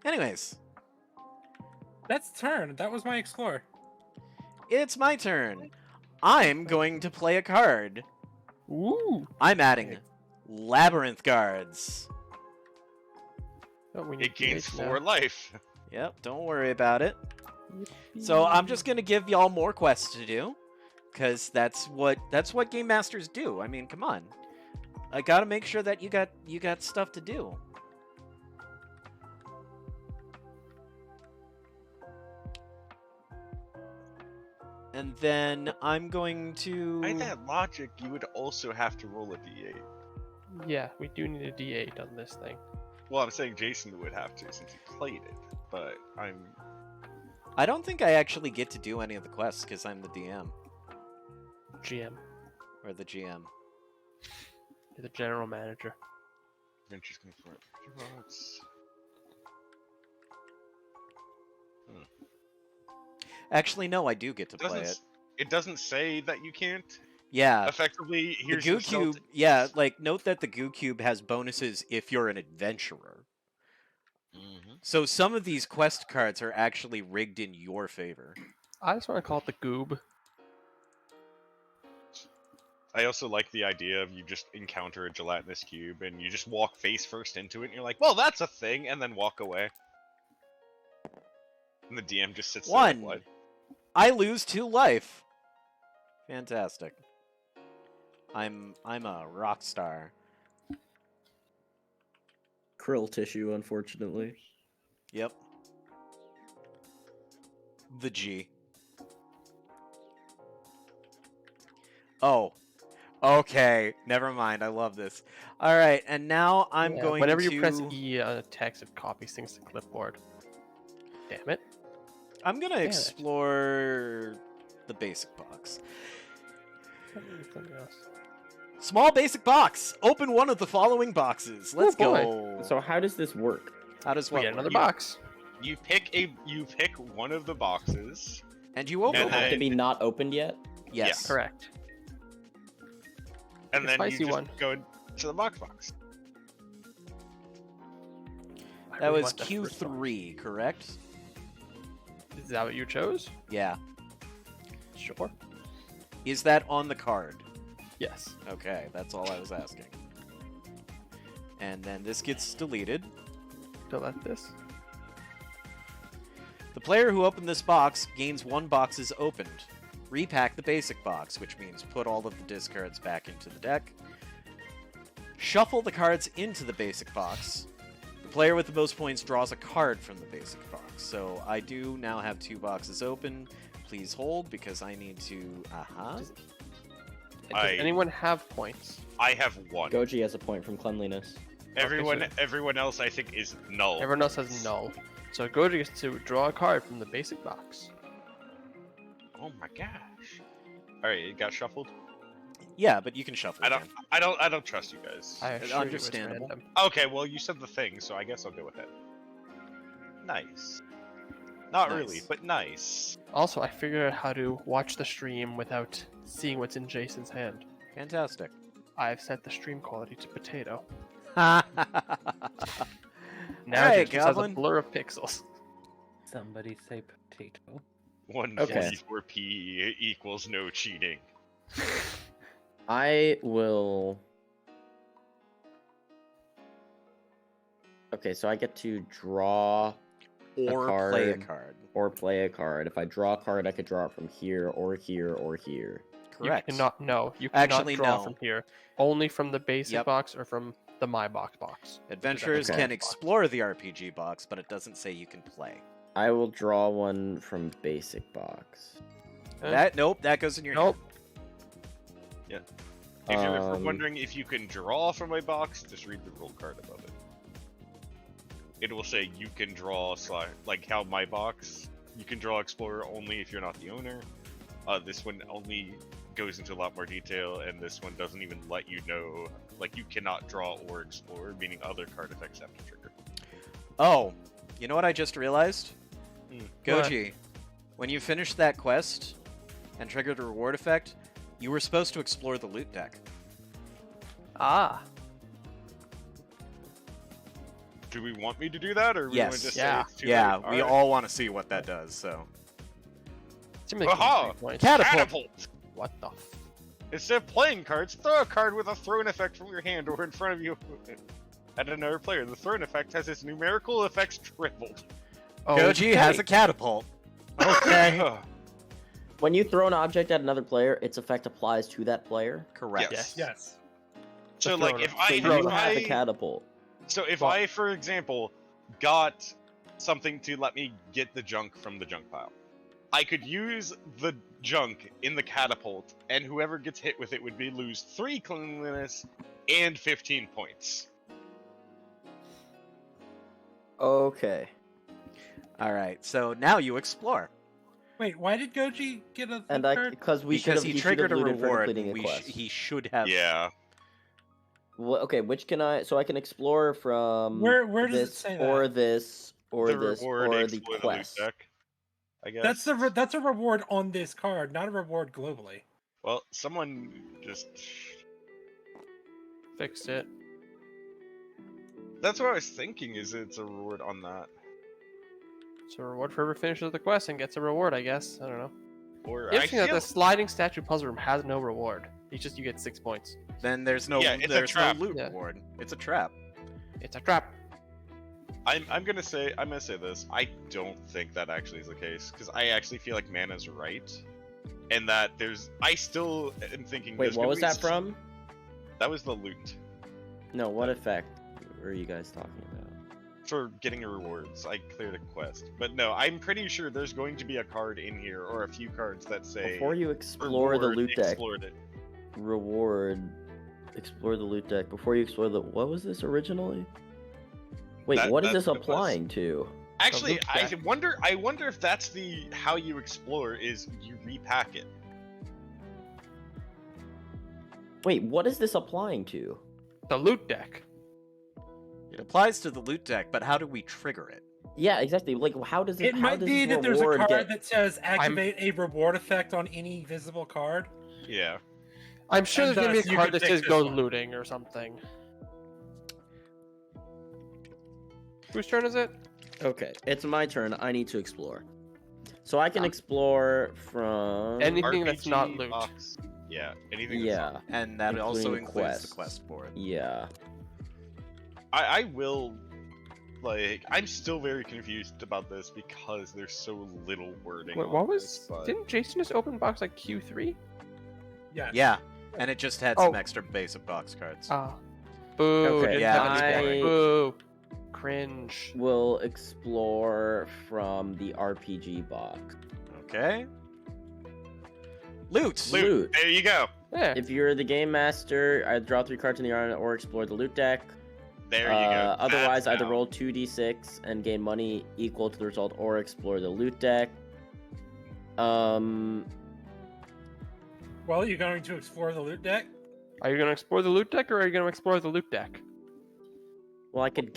Anyways, That's turn. That was my explore. it's my turn. I'm going to play a card. Ooh. I'm adding Labyrinth Guards. Oh, we need It gains DH now. 4 life. Yep, don't worry about it. So I'm just gonna give y'all more quests to do, cause that's what game masters do. I mean, come on, I gotta make sure that you got stuff to do. And then I'm going to. By that logic, you would also have to roll a d8. Yeah, we do need a D8 on this thing. Well, I'm saying Jason would have to since he played it, but I don't think I actually get to do any of the quests because I'm the DM GM. or the GM. You're the general manager. Adventure's going for it. Actually, no, I do get to It doesn't play it. s- It doesn't say that you can't. Yeah, Effectively, the here's Goo your stealth- Cube. Yeah, like note that the Goo Cube has bonuses if you're an adventurer. Mhm. So some of these quest cards are actually rigged in your favor. I just want to call it the goob. I also like the idea of you just encounter a gelatinous cube and you just walk face first into it and you're like, well, that's a thing, and then walk away. And the DM just sits there like, One. what? I lose 2 life. Fantastic. I'm a rock star. Krill tissue, unfortunately. Yep. The G. Oh. Okay. Never mind. I love this. All right, and now I'm going Whenever to. you press E on text, it copies things to clipboard. Damn it. I'm gonna it. explore the basic box. Something else. Small basic box. Open one of the following boxes. Let's Oh, boy. go. So how does this work? How does We what get another work? box. You pick one of the boxes. And you open Does it And it. have to then- be not opened yet? Yes. Correct. And The then spicy you just one. go to the box. I That really was want that first one. Q3, correct? Is that what you chose? Yeah. Sure. Is that on the card? Yes. Okay, that's all I was asking. And then this gets deleted. Delete this. The player who opened this box gains 1 boxes opened. Repack the basic box, which means put all of the discards back into the deck. Shuffle the cards into the basic box. The player with the most points draws a card from the basic box. So I do now have 2 boxes open. Please hold because I need to. Does I- anyone have points? I have one. Goji has a point from cleanliness. Everyone else, I think, is null. Everyone else has null. So Goji gets to draw a card from the basic box. Oh my gosh! All right, it got shuffled. Yeah, but you can shuffle. I don't. again. I don't trust you guys. I assure you it's understandable. random. Okay, well, you said the thing, so I guess I'll go with it. Nice. Not really, Nice. but nice. Also, I figured out how to watch the stream without seeing what's in Jason's hand. Fantastic. I've set the stream quality to potato. Now, Now Hey, it just has a Goblin. blur of pixels. Somebody say potato. 144p equals no cheating. I will. Okay, so I get to draw or card. play a card. or play a card. If I draw a card, I could draw it from here or here or here. Correct. You cannot. No, you cannot Actually, draw no. from here. Only from the basic Yep. box or from the My Box box. Adventurers Okay. can explore the RPG box, but it doesn't say you can play. I will draw one from basic box. Huh? That nope, that goes in your Nope. If you're ever Um, wondering if you can draw from a box, just read the rule card above it. It will say you can draw like how my box. You can draw Explorer only if you're not the owner. This one only goes into a lot more detail, and this one doesn't even let you know. Like you cannot draw or explore, meaning other card effects have to trigger. Oh, you know what I just realized? Hmm. Goji, when you finished that quest and triggered a reward effect, you were supposed to explore the loot deck. Ah. Do we want me to do that, or we Yes. want to just Yeah. say it's too Yeah, late? we Alright. all want to see what that does, so. Seemed like Aha! 3 points. Catapult. What the? Instead of playing cards, throw a card with a thrown effect from your hand or in front of you at another player. The thrown effect has its numerical effects tripled. Goji has a catapult. Okay. When you throw an object at another player, its effect applies to that player. Correct. Yes. Yes. So, The like, thrown if effect. I, So you if have a I, catapult. so if Well- I, for example, got something to let me get the junk from the junk pile, I could use the junk in the catapult, and whoever gets hit with it would lose 3 cleanliness and 15 points. Okay. All right, so now you explore. Wait, why did Goji get a And third? because we should Because have he triggered a looted for reward, completing a we quest. he should have. Yeah. Well, okay, which can I? So I can explore from Where does it this say or that? this or the this reward or explore the the loot quest. deck. I guess. That's a reward on this card, not a reward globally. Well, someone just. Fixed it. That's what I was thinking. Is it's a reward on that, It's a reward for whoever finishes the quest and gets a reward, I guess. I don't know. or I Interesting that feel the sliding statue puzzle room has no reward. It's just you get 6 points. Then there's no Yeah, it's a there's no trap. loot Yeah. reward. It's a trap. It's a trap. I'm gonna say this. I don't think that actually is the case because I actually feel like Mana's right, and that I still am thinking. Wait, there's what gonna was be that from? That was the loot No, what effect were you guys talking about? for getting your rewards. I cleared a quest, but no, I'm pretty sure there's going to be a card in here or a few cards that say Before you explore the reward, loot deck, explored it. reward, explore the loot deck. Before you explore the, what was this originally? Wait, what is that's this what it was. applying to? Actually, loot I deck. wonder if that's the how you explore is you repack it. Wait, what is this applying to? The loot deck. It applies to the loot deck, but how do we trigger it? Yeah, exactly. Like, how does It how might does be this that there's a reward card get... that says activate a reward effect on any visible card. Yeah. I'm sure And there's gonna thus be a you card could that take says this go one. looting or something. Whose turn is it? Okay, it's my turn. I need to explore. So I can Ah. explore from... Anything that's not RPG loot. box. Yeah. Anything. That's Yeah, not- And that also Including includes the quests. quest board. yeah. I will. Like, I'm still very confused about this because there's so little wording. Wait, on what this, was? but- Didn't Jason just open box like Q3? Yes. Yeah, and it just had Oh. some extra basic box cards. Ah. Boo. Okay, Didn't yeah, have any I- Boo. Cringe. We'll explore from the RPG box. Okay. Loot. Loot. There you go. Yeah. If you're the game master, either draw 3 cards in the yard or explore the loot deck. There you go. Otherwise, That's either now. roll 2d6 and gain money equal to the result, or explore the loot deck. Well, you're going to explore the loot deck. Are you gonna explore the loot deck or are you gonna explore the loot deck? Well, I could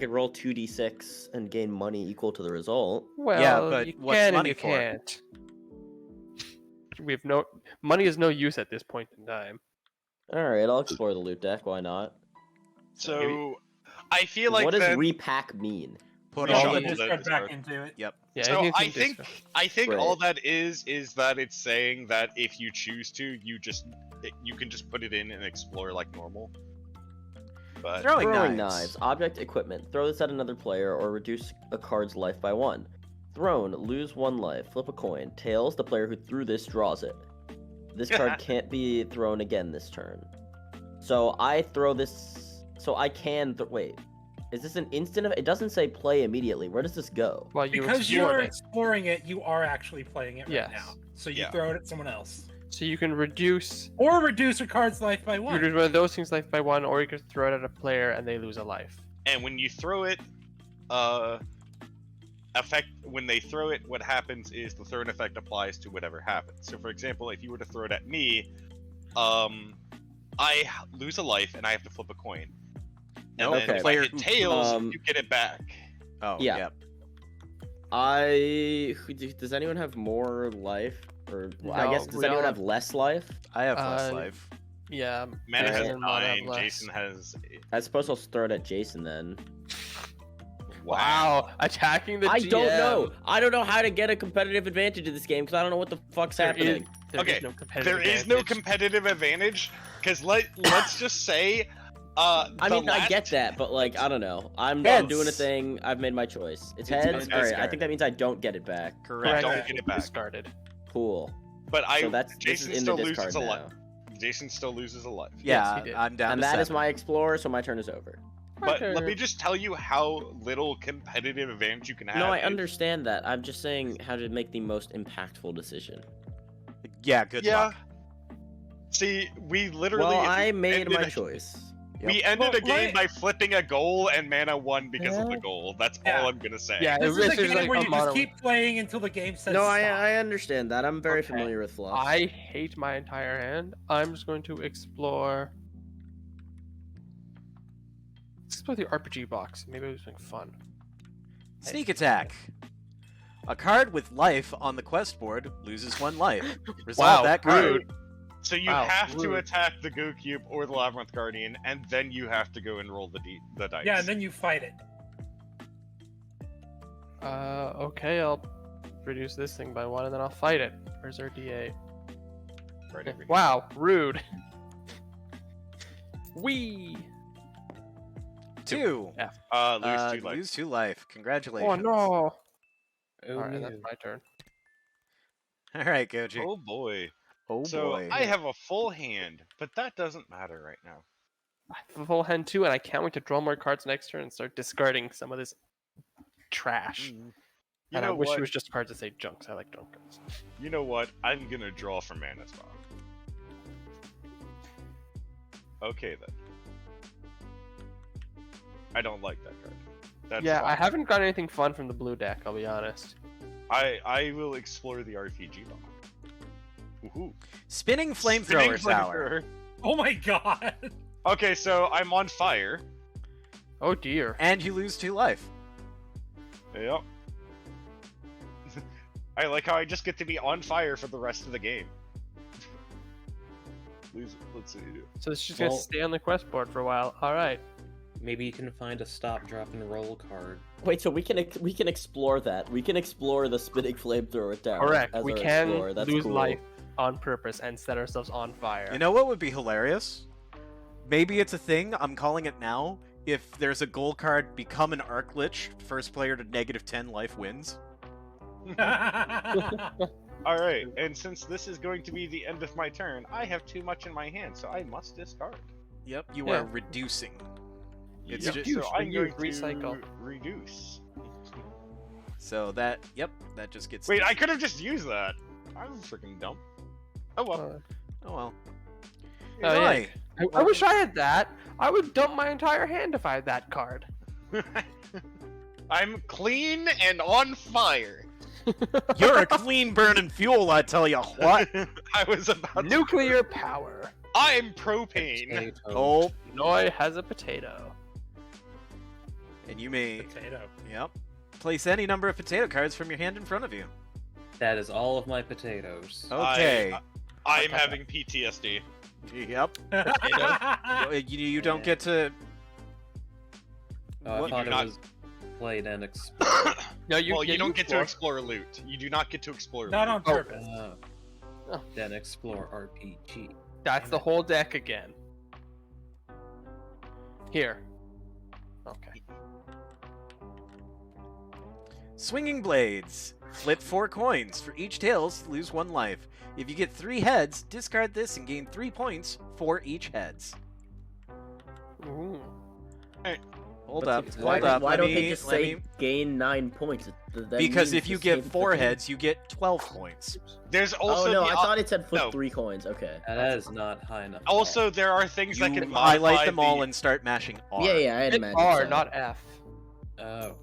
roll 2d6 and gain money equal to the result. Well, but you what's can and money you for? can't. We have no money is no use at this point in time. All right, I'll explore the loot deck. Why not? So, I feel like what does then. repack mean? Put We all shuffle in. the Just go back discard. into it. Yep. Yeah, So anything I to think discard. all Right. that is that it's saying that if you choose to, you can just put it in and explore like normal. But Throwing Throwing knives. knives. Object equipment. Throw this at another player or reduce a card's life by 1. Thrown. Lose 1 life. Flip a coin. Tails. The player who threw this draws it. This card can't be thrown again this turn. So I throw this. So I can. Wait. Is this an instant? It doesn't say play immediately. Where does this go? Well, you Because explore you're it. exploring it, you are actually playing it right Yes. now. So you Yeah. throw it at someone else. So you can reduce Or reduce a card's life by you 1. reduce one of those things life by 1, or you can throw it at a player and they lose a life. and when you throw it, when they throw it, what happens is the thrown effect applies to whatever happens. So, for example, if you were to throw it at me, I lose a life and I have to flip a coin. And No, then okay. if player I hit who- tails, Um, you get it back. Oh, Yeah. yep. Does anyone have more life? Or I No, guess does we all anyone have- have less life? I have less Uh, life. Yeah. Mana Alright. has Jason might have 9, less. Jason has. I suppose I'll throw it at Jason then. Wow, attacking the I GM. don't know. I don't know how to get a competitive advantage in this game because I don't know what the fuck's There happening. There Okay, is no competitive There is no advantage. competitive advantage because let's just say. I mean, I get that, but like, I don't know. I'm Heads. doing a thing. I've made my choice. It's It's heads. a All right, I discard. think that means I don't get it back. Correct. Don't Correct. get it back. Discarded. Cool. But So this Jason is in still the loses discard a now. life. Jason still loses a life. Yeah, he did. I'm down And to that is 7. my explorer, so my turn is over. But let Okay. me just tell you how little competitive advantage you can have. No, I if- understand that. I'm just saying how to make the most impactful decision. Yeah, good Yeah. luck. See, we literally. Well, I made ended my a- choice. We Yep. ended Well, a game right. by flipping a goal, and Mana won because of the Yeah. goal. That's Yeah. all I'm gonna say. Yeah, This is This a is game like where a you just mono- keep playing until the game says No, stop. I understand that. I'm very Okay. familiar with fluff. I hate my entire hand. I'm just going to explore. Let's explore the RPG box. Maybe it was something fun. Sneak attack. A card with life on the quest board loses 1 life. Resolve that card. rude. So you Wow, have to rude. attack the Go Cube or the Labyrinth Guardian, and then you have to go and roll the dice. Yeah, and then you fight it. Okay, I'll reduce this thing by 1 and then I'll fight it. Where's our D8? Right over here. Wow, rude. Wee. 2. Lose 2 life. Lose 2 life. Congratulations. Oh no. Oh, Alright, no. that's my turn. All right, Goji. Oh boy. Oh So boy. I have a full hand, but that doesn't matter right now. I have a full hand too, and I can't wait to draw more cards next turn and start discarding some of this trash. You And I know wish what? it was just cards that say junks. I like junk cards. You know what? I'm gonna draw for Mana Spawn. Okay then. I don't like that card. That's Yeah, fine. I haven't got anything fun from the blue deck, I'll be honest. I will explore the RPG box. Woohoo. Spinning Spinning flamethrower tower. flamethrower. Oh my god! Okay, so I'm on fire. Oh dear. And you lose 2 life. Yep. I like how I just get to be on fire for the rest of the game. Let's see. So it's just gonna Well- stay on the quest board for a while. Alright. Maybe you can find a stop, drop, and roll card. Wait, so we can explore that. We can explore the spinning flamethrower tower. Correct. as We our can explorer. That's lose cool. life on purpose and set ourselves on fire. You know what would be hilarious? Maybe it's a thing, I'm calling it now. If there's a goal card, become an Arc Lich, first player to -10 life wins. Alright, and since this is going to be the end of my turn, I have too much in my hand, so I must discard. Yep, you Yeah. are reducing. It's Yep, just Reduce, so I'm going reduce, to recycle. reduce. so that that just gets. Wait, I could have just used that. I'm freaking dumb. Oh well. Oh well. Oh, yeah. Why? I wish I had that. I would dump my entire hand if I had that card. I'm clean and on fire. You're a clean burning fuel, I tell you what. I was about to... Nuclear power. I'm propane. Potato. Oh, Noi has a potato. and you may Potato. place any number of potato cards from your hand in front of you. That is all of my potatoes. Okay. I'm having PTSD. Yep. You don't get to. Oh, I What- thought You it do was played and explored. No, you, Well, yeah, you don't get to explore. explore loot. You do not get to explore Not loot. on purpose. Oh. Then explore RPG. That's the whole deck again. Here. Okay. Swinging Blades. Flip 4 coins. For each tails, lose 1 life. If you get 3 heads, discard this and gain 3 points for each heads. Ooh. Hold But up, why, hold up. Why let don't me, they just let say me- gain 9 points? That Because means if you the get same 4 thing. heads, you get 12 points. There's also Oh no, the I thought it said flip no. 3 coins. Okay. That is not high enough. Also, there are things You that can modify highlight them all the- and start mashing R. Yeah, I had Hit imagined. R, so. not F. Oh.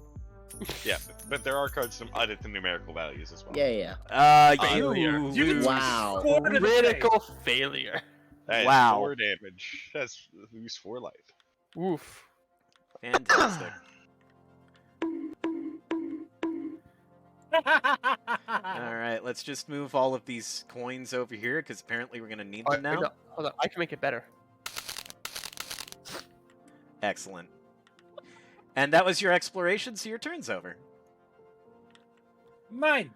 Yeah, but there are cards to edit the numerical values as well. Yeah. You Failure. lose. Wow. Score to the Critical failure. That is Wow. 4 damage. That's lose 4 life. Oof. Fantastic. face. All right, let's just move all of these coins over here because apparently we're gonna need them now. No, hold on, I can make it better. Excellent. And that was your exploration, so your turn's over. Mine.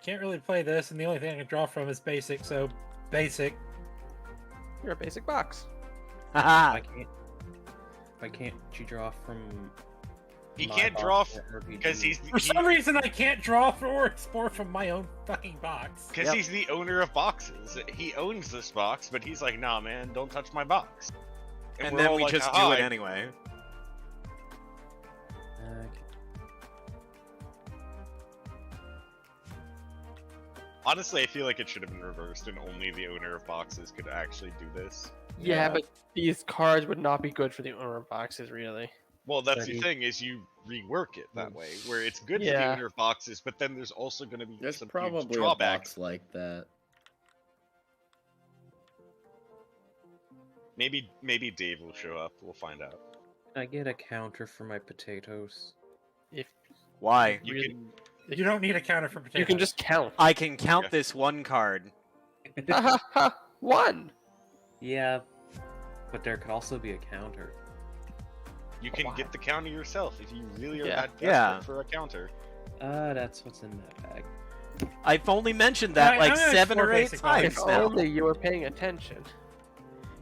Can't really play this, and the only thing I can draw from is basic. So basic. You're a basic box. Why can't you draw from He my can't box draw or RPG? because he's For some reason, I can't draw or explore from my own fucking box. because Yep. he's the owner of boxes. He owns this box, but he's like, nah, man, don't touch my box. And we're then all we like, just "Haha, do it anyway. Okay. Honestly, I feel like it should have been reversed, and only the owner of boxes could actually do this. Yeah, but these cards would not be good for the owner of boxes, really. Well, that's the 30. thing is you rework it that way, where it's good for the Yeah. owner of boxes, but then there's also going to be There's some huge probably a drawbacks. box like that. Maybe Dave will show up. We'll find out. Can I get a counter for my potatoes? If Why? You really- can. You don't need a counter for potatoes. you can just count. I can count Yeah. this one card. Ha ha ha! 1. Yeah, but there could also be a counter. You can Wow. get the counter yourself if you really are Yeah. that Yeah. desperate for a counter. That's what's in that bag. I've only mentioned that I'm like gonna 7 or explore 8 basic times If knowledge. now. only you were paying attention.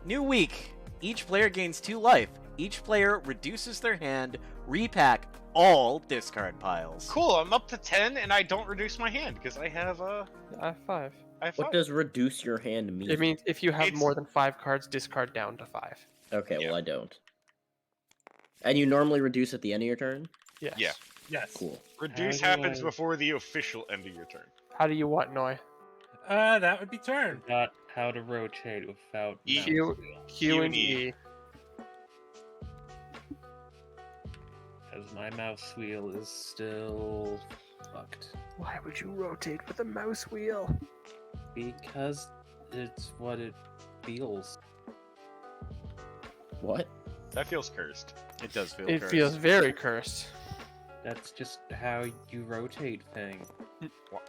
New week. Each player gains 2 life. Each player reduces their hand. Repack all discard piles. Cool, I'm up to 10 and I don't reduce my hand because I have 5. I have What 5. does reduce your hand mean? It means if you have It's- more than 5 cards, discard down to 5. Okay, Yeah. well I don't. And you normally reduce at the end of your turn? Yes. Yeah. Yes. Cool. Reduce How do happens I- before the official end of your turn. How do you want, Noi? That would be turn. Forgot how to rotate without E. mouse Q- wheel. Q and E. Because my mouse wheel is still fucked. Why would you rotate with a mouse wheel? Because it's what it feels. What? That feels cursed. It does feel It cursed. feels very cursed. That's just how you rotate thing.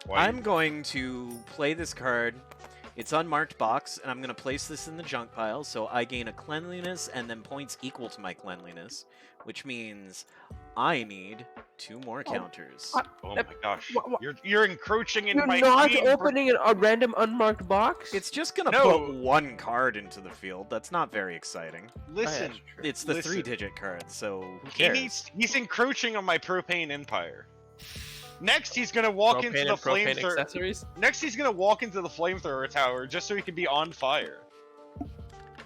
Why? I'm going to play this card. It's unmarked box, and I'm going to place this in the junk pile, so I gain a cleanliness and then points equal to my cleanliness, which means I need 2 more counters. Oh my gosh. Wha- You're encroaching in You're my not game. opening a random unmarked box? It's just going to No. put 1 card into the field. That's not very exciting. Listen, It's the Listen. 3-digit card, so who he cares? he's encroaching on my propane empire. Next, he's gonna walk into the propane flamethrower. accessories? Next, he's gonna walk into the flamethrower tower just so he can be on fire.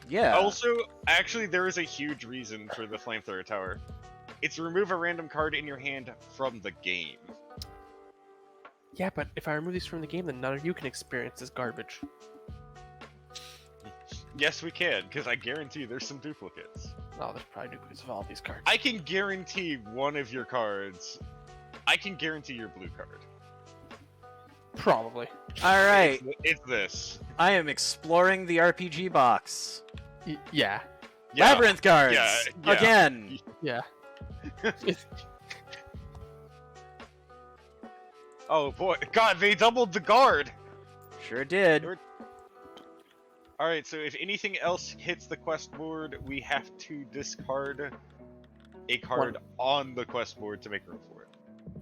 Yeah. Also, actually, there is a huge reason for the flamethrower tower. It's remove a random card in your hand from the game. Yeah, but if I remove these from the game, then none of you can experience this garbage. Yes, we can, because I guarantee there's some duplicates. Oh, there's probably duplicates of all these cards. I can guarantee one of your cards. I can guarantee your blue card. Probably. All right. It's this. I am exploring the RPG box. Yeah. Yeah. Labyrinth cards. Yeah. Again. Yeah. Oh boy, God, they doubled the guard. Sure did. All right, so if anything else hits the quest board, we have to discard a card on the quest board to make room for it.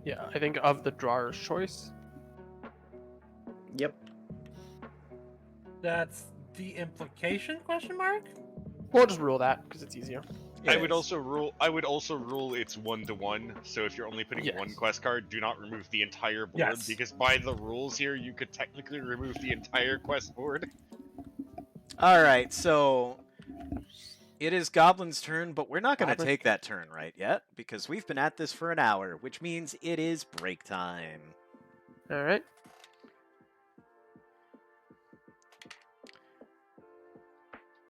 Yeah, I think of the drawer's choice. Yep. That's the implication? Question mark. We'll just rule that because it's easier. I would also rule it's 1-to-1. So if you're only putting Yes. one quest card, do not remove the entire board Yes. because by the rules here, you could technically remove the entire quest board. All right, so it is Goblin's turn, but we're not going to Goblin. take that turn right yet because we've been at this for an hour, which means it is break time. All right.